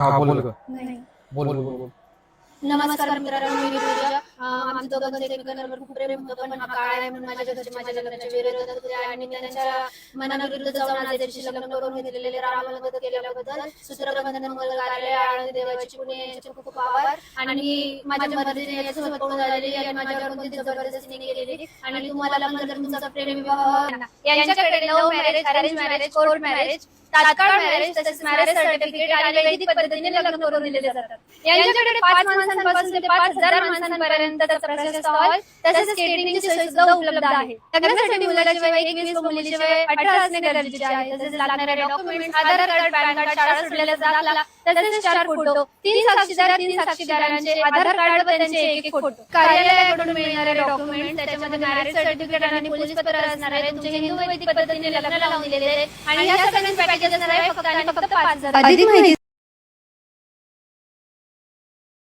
हा बोल ग. नाही. बोल बोल बोल. नमस्कार मित्रांनो, मी पूजा. आमच्या दोघांचं एकमेकांवर खूप प्रेम होतं, पण हा काळ आहे म्हणून माझ्या घरचे माझ्या लग्नाच्या विरोधात होते आणि मी त्यांच्या मनाविरुद्ध जाऊन आज याच्याशी लग्न करून घेतलेले रामाला मदत केल्याबद्दल सूत्रबंधन मंगल कार्यालय आळंदी देवाची पुणे यांचे खूप खूप आभार. आणि मी माझ्या मर्जीने याच्यासोबत पळून झालेली आणि माझ्यावर कोणती जबरदस्तीने केलेली आणि तुम्हाला पण जर तुमचा प्रेम विवाह यांच्याकडे love marriage, arrange marriage, court marriage, तात्काळ मॅरेज तसेच मॅरेज सर्टिफिकेट आणि वैदिक पद्धतीने लग्न करून दिले जातात. यांच्याकडे 5 माणसांपासून ते 5,000 माणसांपर्यंतचा प्रशस्त हॉल तसेच केटरिंगची सोय सुद्धा उपलब्ध आहे. लग्नासाठी मुलाची वय 21 व मुलीची वय 18 असणे गरजेचे आहे. तसेच लागणारे डॉक्युमेंट्स आधार कार्ड, पॅन कार्ड, शाळा सुटलेला दाखला तसेच 4 फोटो, 3 साक्षीदार, 3 साक्षीदारांचे आधार कार्ड व त्यांचे एक फोटो, कार्यालयाकडून मिळणारे डॉक्युमेंट्स, त्याच्यामध्ये मॅरेज सर्टिफिकेट आणि पोलीस पत्र असणार आहे. तुमचे हिंदू वैदिक पद्धतीने लग्न लावून दिलेले आणि या सगळ्यांचे पॅकेज असणार आहे फक्त आणि फक्त 5,000.